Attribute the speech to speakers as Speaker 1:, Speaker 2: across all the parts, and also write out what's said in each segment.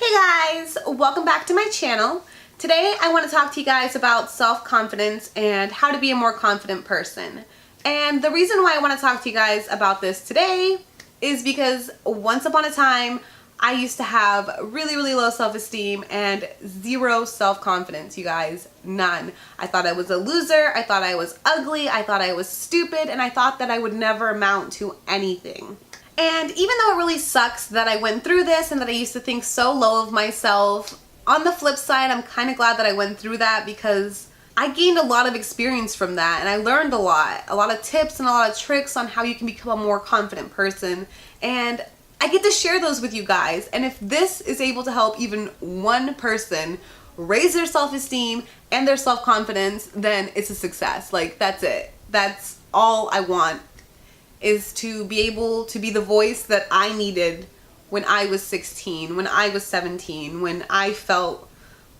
Speaker 1: Hey guys, welcome back to my channel. Today I want to talk to you guys about self-confidence and how to be a more confident person. And the reason why I want to talk to you guys about this today is because once upon a time I used to have really low self-esteem and zero self-confidence, you guys. None. I thought I was a loser, I thought I was ugly, I thought I was stupid, and I thought that I would never amount to anything. And even though it really sucks that I went through this and that I used to think so low of myself, on the flip side, I'm kind of glad that I went through that because I gained a lot of experience from that and I learned a lot of tips and a lot of tricks on how you can become a more confident person. And I get to share those with you guys. And if this is able to help even one person raise their self-esteem and their self-confidence, then it's a success. Like, that's it. That's all I want, is to be able to be the voice that I needed when I was 16, when I was 17, when I felt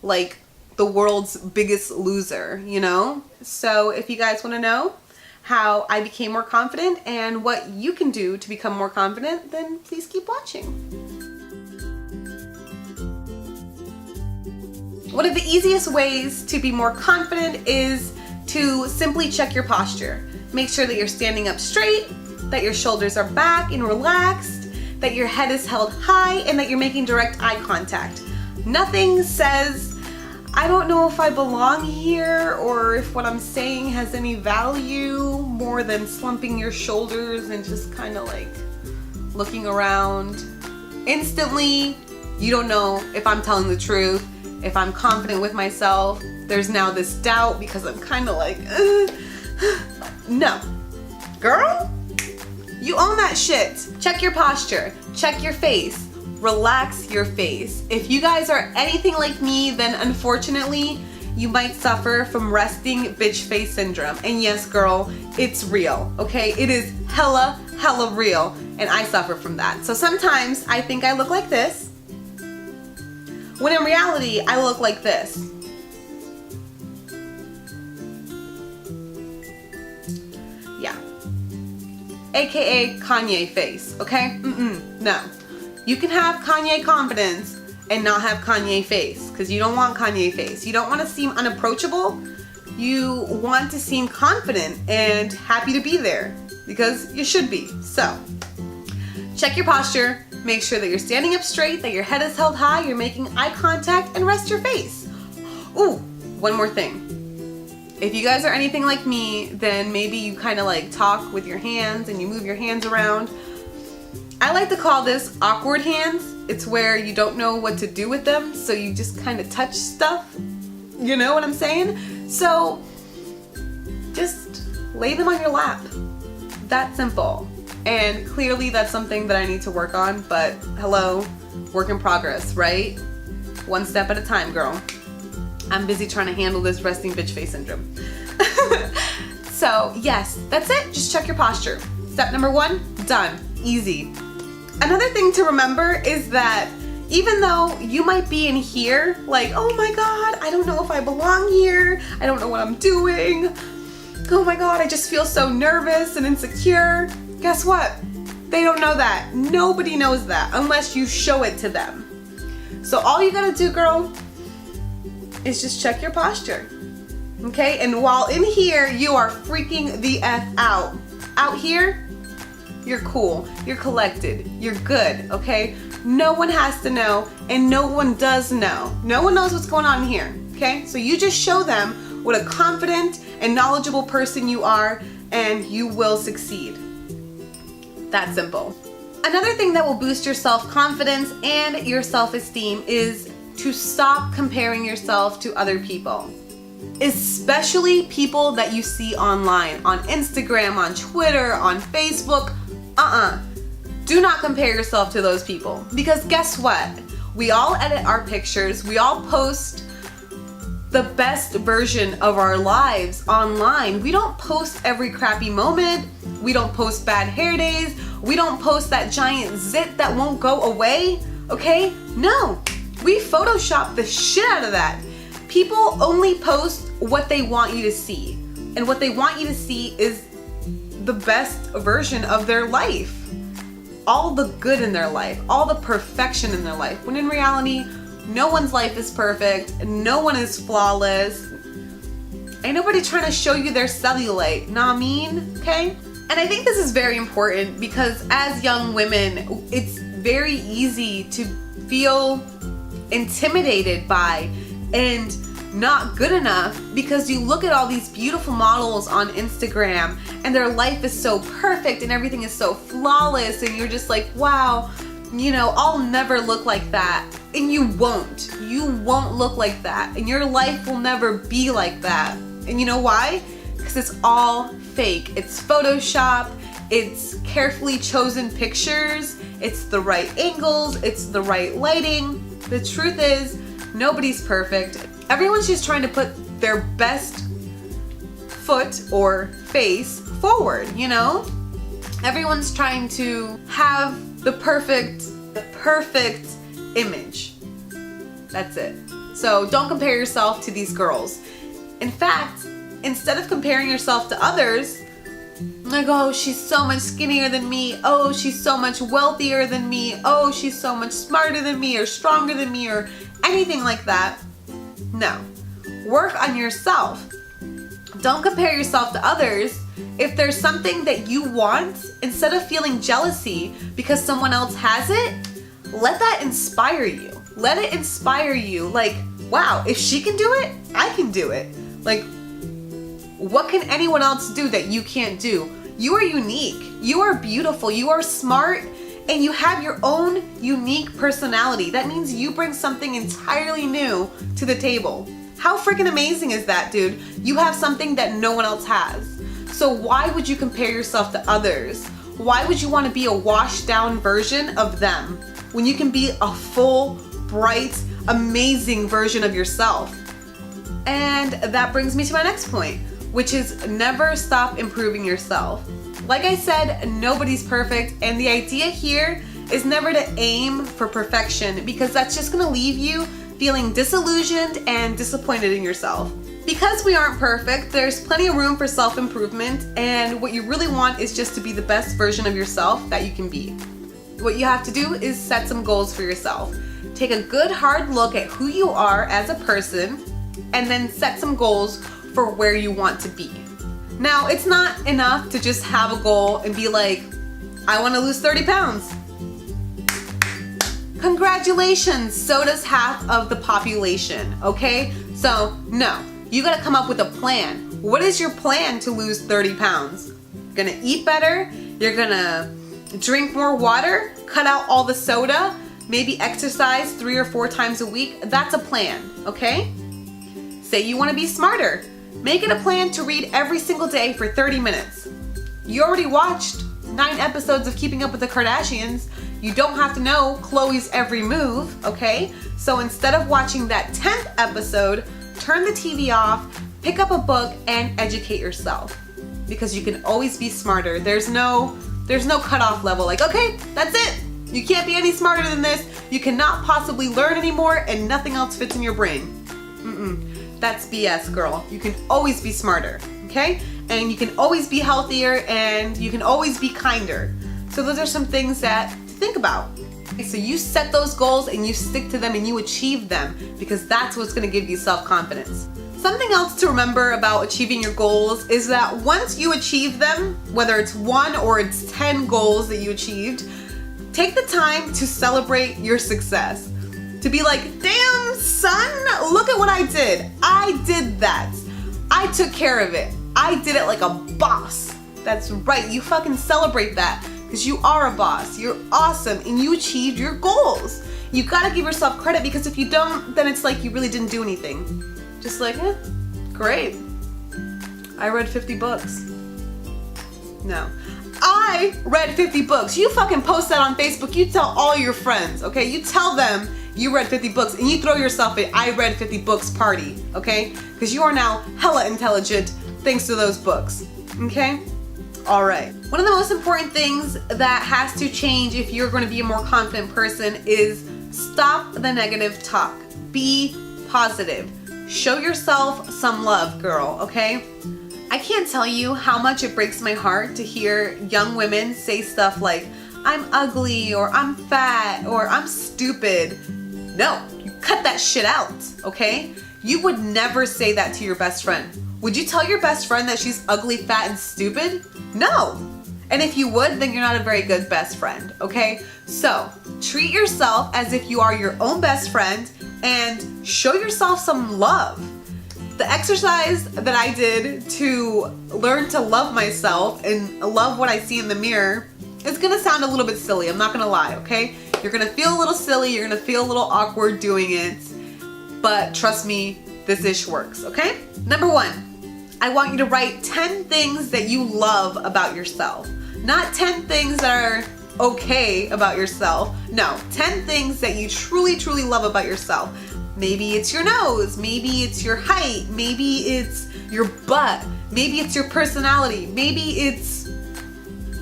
Speaker 1: like the world's biggest loser, you know? So if you guys want to know how I became more confident and what you can do to become more confident, then please keep watching. One of the easiest ways to be more confident is to simply check your posture. Make sure that you're standing up straight, that your shoulders are back and relaxed, that your head is held high, and that you're making direct eye contact. Nothing says, I don't know if I belong here or if what I'm saying has any value, more than slumping your shoulders and just kind of like looking around. Instantly, you don't know if I'm telling the truth, if I'm confident with myself. There's now this doubt because I'm kind of like, no. Girl, you own that shit. Check your posture, check your face, relax your face. If you guys are anything like me, then unfortunately, you might suffer from resting bitch face syndrome. And yes, girl, it's real, okay? It is hella real, and I suffer from that. So sometimes I think I look like this, when in reality, I look like this. Yeah. AKA Kanye face, okay? No. You can have Kanye confidence and not have Kanye face, because you don't want Kanye face. You don't want to seem unapproachable. You want to seem confident and happy to be there, because you should be. So, check your posture, make sure that you're standing up straight, that your head is held high, you're making eye contact, and rest your face. Ooh, one more thing. If you guys are anything like me, then maybe you kind of like talk with your hands and you move your hands around. I like to call this awkward hands. It's where you don't know what to do with them, so you just kind of touch stuff. You know what I'm saying? So just lay them on your lap. That simple. And clearly that's something that I need to work on, but hello, work in progress, right? One step at a time, girl. I'm busy trying to handle this resting bitch face syndrome. So yes, that's it. Just check your posture. Step number 1, done. Easy. Another thing to remember is that even though you might be in here like, oh my God, I don't know if I belong here. I don't know what I'm doing. Oh my God, I just feel so nervous and insecure. Guess what? They don't know that. Nobody knows that unless you show it to them. So all you gotta do, girl, is just check your posture, okay? And while in here, you are freaking the F out. Out here, you're cool, you're collected, you're good, okay? No one has to know, and no one does know. No one knows what's going on here, okay? So you just show them what a confident and knowledgeable person you are, and you will succeed. That simple. Another thing that will boost your self-confidence and your self-esteem is to stop comparing yourself to other people, especially people that you see online, on Instagram, on Twitter, on Facebook. Do not compare yourself to those people, because guess what? We all edit our pictures, we all post the best version of our lives online. We don't post every crappy moment, we don't post bad hair days, we don't post that giant zit that won't go away, okay? No. We Photoshop the shit out of that. People only post what they want you to see. And what they want you to see is the best version of their life. all the good in their life, all the perfection in their life, when in reality, no one's life is perfect, no one is flawless. Ain't nobody trying to show you their cellulite, nah mean, okay? And I think this is very important because as young women, it's very easy to feel intimidated by and not good enough because you look at all these beautiful models on Instagram and their life is so perfect and everything is so flawless and you're just like, wow, you know, I'll never look like that. And you won't look like that, and your life will never be like that. And you know why? Because it's all fake. It's Photoshop, it's carefully chosen pictures, it's the right angles, it's the right lighting. The truth is, nobody's perfect. Everyone's just trying to put their best foot or face forward, you know? Everyone's trying to have the perfect image. That's it. So don't compare yourself to these girls. In fact, instead of comparing yourself to others, like, oh, she's so much skinnier than me. Oh, she's so much wealthier than me. Oh, she's so much smarter than me or stronger than me or anything like that. No. Work on yourself. Don't compare yourself to others. If there's something that you want, instead of feeling jealousy because someone else has it, let that inspire you. Let it inspire you. Like, wow, if she can do it, I can do it. Like, what can anyone else do that you can't do? You are unique. You are beautiful. You are smart. And you have your own unique personality. That means you bring something entirely new to the table. How freaking amazing is that, dude? You have something that no one else has. So why would you compare yourself to others? Why would you want to be a washed down version of them when you can be a full, bright, amazing version of yourself? And that brings me to my next point, which is never stop improving yourself. Like I said, nobody's perfect, and the idea here is never to aim for perfection because that's just gonna leave you feeling disillusioned and disappointed in yourself. Because we aren't perfect, there's plenty of room for self-improvement, and what you really want is just to be the best version of yourself that you can be. What you have to do is set some goals for yourself. Take a good hard look at who you are as a person, and then set some goals for where you want to be. Now, it's not enough to just have a goal and be like, I want to lose 30 pounds. Congratulations, so does half of the population, okay? So, no, you gotta come up with a plan. What is your plan to lose 30 pounds? You're gonna eat better, you're gonna drink more water, cut out all the soda, maybe exercise 3 or 4 times a week. That's a plan, okay? Say you wanna be smarter. Make it a plan to read every single day for 30 minutes. You already watched 9 episodes of Keeping Up with the Kardashians. You don't have to know Khloe's every move, okay? So instead of watching that 10th episode, turn the TV off, pick up a book, and educate yourself. Because you can always be smarter. There's no cutoff level. Like, okay, that's it. You can't be any smarter than this. You cannot possibly learn anymore, and nothing else fits in your brain. That's BS, girl. You can always be smarter, okay? And you can always be healthier, and you can always be kinder. So those are some things that to think about. Okay, so you set those goals and you stick to them and you achieve them because that's what's gonna give you self-confidence. Something else to remember about achieving your goals is that once you achieve them, whether it's 1 or it's 10 goals that you achieved, take the time to celebrate your success. To be like, damn son, look at what I did. I did that. I took care of it. I did it like a boss. That's right, you fucking celebrate that because you are a boss. You're awesome and you achieved your goals. You gotta give yourself credit because if you don't, then it's like you really didn't do anything. Just like, great. I read 50 books. No. I read 50 books. You fucking post that on Facebook. You tell all your friends, okay? You tell them you read 50 books and you throw yourself a I read 50 books party, okay? Because you are now hella intelligent thanks to those books, okay? All right. One of the most important things that has to change if you're going to be a more confident person is stop the negative talk. Be positive. Show yourself some love, girl, okay? I can't tell you how much it breaks my heart to hear young women say stuff like, I'm ugly, or I'm fat, or I'm stupid. No, you cut that shit out, okay? You would never say that to your best friend. Would you tell your best friend that she's ugly, fat, and stupid? No. And if you would, then you're not a very good best friend, okay? So treat yourself as if you are your own best friend and show yourself some love. The exercise that I did to learn to love myself and love what I see in the mirror is gonna sound a little bit silly, I'm not gonna lie, okay? You're gonna feel a little silly, you're gonna feel a little awkward doing it, but trust me, this ish works, okay? Number 1, I want you to write 10 things that you love about yourself. Not 10 things that are okay about yourself. No, 10 things that you truly, truly love about yourself. Maybe it's your nose, maybe it's your height, maybe it's your butt, maybe it's your personality, maybe it's,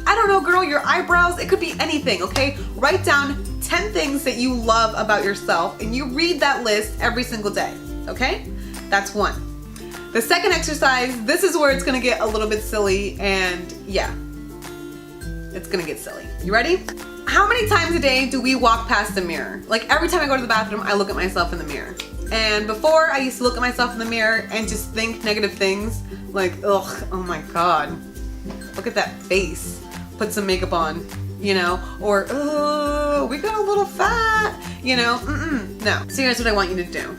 Speaker 1: I don't know, girl, your eyebrows. It could be anything, okay? Write down 10 things that you love about yourself and you read that list every single day, okay? That's 1. The second exercise, this is where it's gonna get a little bit silly, and yeah, it's gonna get silly. You ready? How many times a day do we walk past the mirror? Like every time I go to the bathroom, I look at myself in the mirror. And before, I used to look at myself in the mirror and just think negative things like, ugh, oh my God, look at that face. Put some makeup on, you know, or, oh, we got a little fat, you know, no. So here's what I want you to do.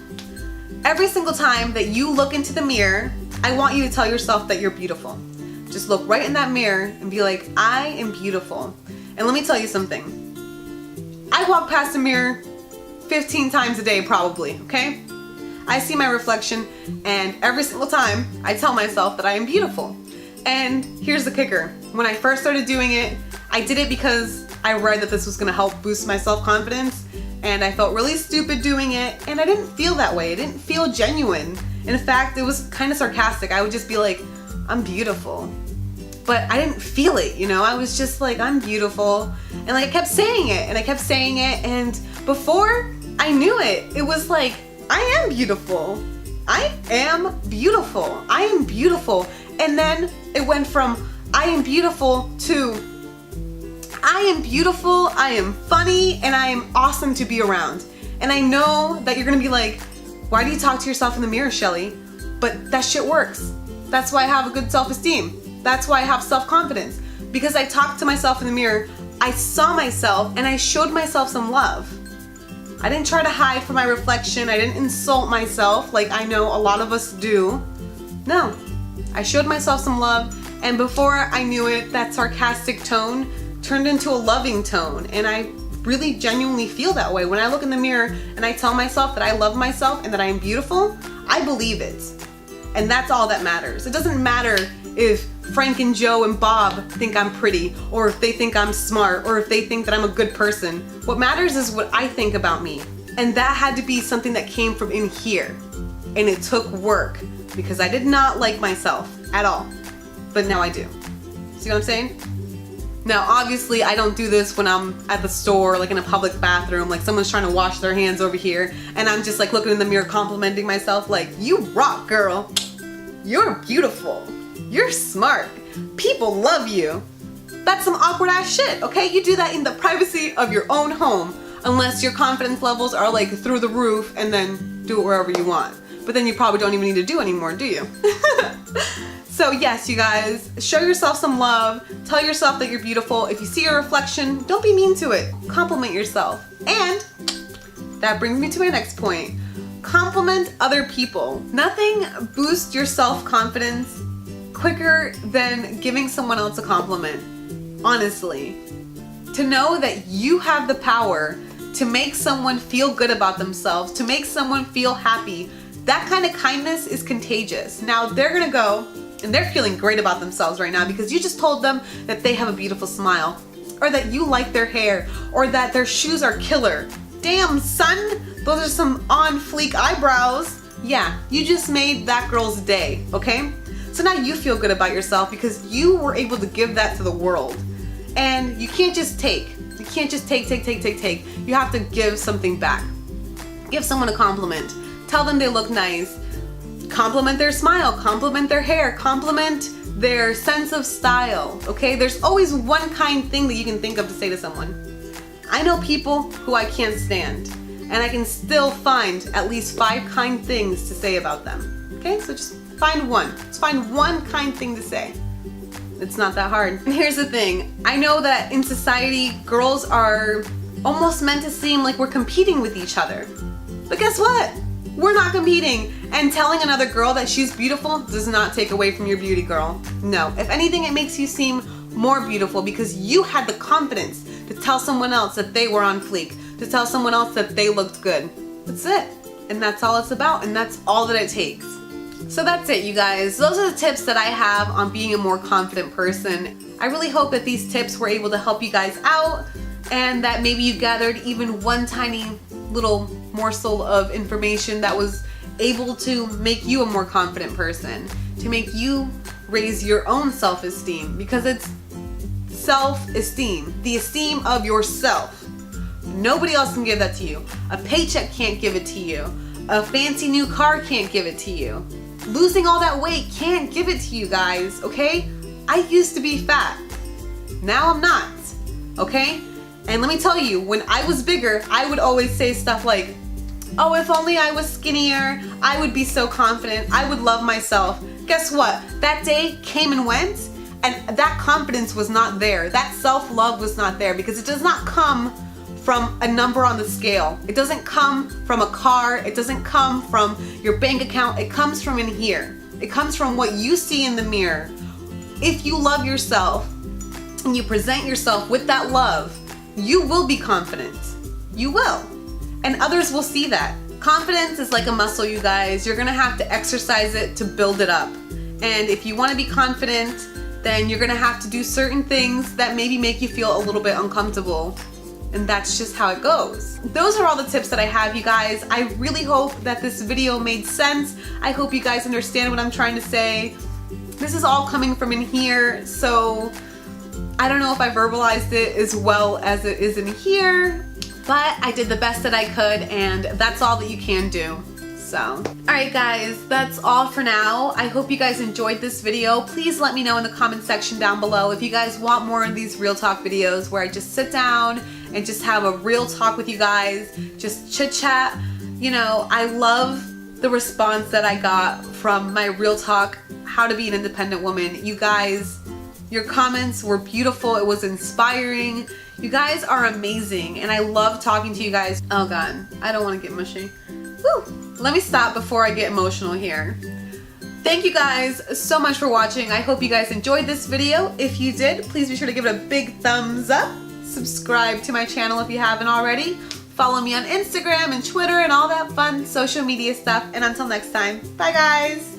Speaker 1: Every single time that you look into the mirror, I want you to tell yourself that you're beautiful. Just look right in that mirror and be like, I am beautiful. And let me tell you something. I walk past the mirror 15 times a day probably, okay? I see my reflection and every single time I tell myself that I am beautiful. And here's the kicker. When I first started doing it, I did it because I read that this was gonna help boost my self-confidence, and I felt really stupid doing it, and I didn't feel that way. It didn't feel genuine. In fact, it was kind of sarcastic. I would just be like, I'm beautiful. But I didn't feel it, you know? I was just like, I'm beautiful. And like I kept saying it, and I kept saying it, and before I knew it, it was like, I am beautiful. I am beautiful. I am beautiful. And then it went from I am beautiful to I am beautiful, I am funny, and I am awesome to be around. And I know that you're gonna be like, why do you talk to yourself in the mirror, Shelly? But that shit works. That's why I have a good self-esteem. That's why I have self-confidence. Because I talked to myself in the mirror, I saw myself, and I showed myself some love. I didn't try to hide from my reflection. I didn't insult myself like I know a lot of us do. No, I showed myself some love, and before I knew it, that sarcastic tone turned into a loving tone, and I really genuinely feel that way. When I look in the mirror and I tell myself that I love myself and that I am beautiful, I believe it. And that's all that matters. It doesn't matter if Frank and Joe and Bob think I'm pretty, or if they think I'm smart, or if they think that I'm a good person. What matters is what I think about me. And that had to be something that came from in here. And it took work, because I did not like myself at all. But now I do. See what I'm saying? Now, obviously, I don't do this when I'm at the store, like in a public bathroom, like someone's trying to wash their hands over here, and I'm just like looking in the mirror complimenting myself like, you rock, girl. You're beautiful. You're smart. People love you. That's some awkward ass shit, okay? You do that in the privacy of your own home, unless your confidence levels are like through the roof, and then do it wherever you want. But then you probably don't even need to do anymore, do you? So yes, you guys, show yourself some love. Tell yourself that you're beautiful. If you see a reflection, don't be mean to it. Compliment yourself. And that brings me to my next point. Compliment other people. Nothing boosts your self-confidence quicker than giving someone else a compliment. Honestly. To know that you have the power to make someone feel good about themselves, to make someone feel happy, that kind of kindness is contagious. Now they're gonna go and they're feeling great about themselves right now because you just told them that they have a beautiful smile, or that you like their hair, or that their shoes are killer. Damn, son, those are some on fleek eyebrows. Yeah, you just made that girl's day, okay? So now you feel good about yourself because you were able to give that to the world. And you can't just take. You can't just take. You have to give something back. Give someone a compliment. Tell them they look nice. Compliment their smile, compliment their hair, compliment their sense of style, okay? There's always one kind thing that you can think of to say to someone. I know people who I can't stand, and I can still find at least 5 kind things to say about them, okay? So just find one. Just find one kind thing to say. It's not that hard. And here's the thing. I know that in society, girls are almost meant to seem like we're competing with each other. But guess what? We're not competing. And telling another girl that she's beautiful does not take away from your beauty, girl. No. If anything, it makes you seem more beautiful because you had the confidence to tell someone else that they were on fleek, to tell someone else that they looked good. That's it. And that's all it's about, and that's all that it takes. So that's it, you guys. Those are the tips that I have on being a more confident person. I really hope that these tips were able to help you guys out and that maybe you gathered even one tiny little morsel of information that was able to make you a more confident person, to make you raise your own self-esteem, because it's self-esteem, the esteem of yourself. Nobody else can give that to you. A paycheck can't give it to you. A fancy new car can't give it to you. Losing all that weight can't give it to you guys, okay? I used to be fat. Now I'm not, okay? And let me tell you, when I was bigger, I would always say stuff like, oh, if only I was skinnier, I would be so confident, I would love myself. Guess what? That day came and went, and that confidence was not there. That self-love was not there because it does not come from a number on the scale. It doesn't come from a car. It doesn't come from your bank account. It comes from in here. It comes from what you see in the mirror. If you love yourself and you present yourself with that love, you will be confident. You will. And others will see that. Confidence is like a muscle, you guys. You're gonna have to exercise it to build it up. And if you wanna be confident, then you're gonna have to do certain things that maybe make you feel a little bit uncomfortable. And that's just how it goes. Those are all the tips that I have, you guys. I really hope that this video made sense. I hope you guys understand what I'm trying to say. This is all coming from in here, so I don't know if I verbalized it as well as it is in here, but I did the best that I could, and that's all that you can do. So, alright guys, that's all for now. I hope you guys enjoyed this video. Please let me know in the comment section down below if you guys want more of these real talk videos where I just sit down and just have a real talk with you guys, just chit chat. You know, I love the response that I got from my real talk, how to be an independent woman. You guys, your comments were beautiful. It was inspiring. You guys are amazing, and I love talking to you guys. Oh God, I don't want to get mushy. Woo! Let me stop before I get emotional here. Thank you guys so much for watching. I hope you guys enjoyed this video. If you did, please be sure to give it a big thumbs up. Subscribe to my channel if you haven't already. Follow me on Instagram and Twitter and all that fun social media stuff. And until next time, bye guys!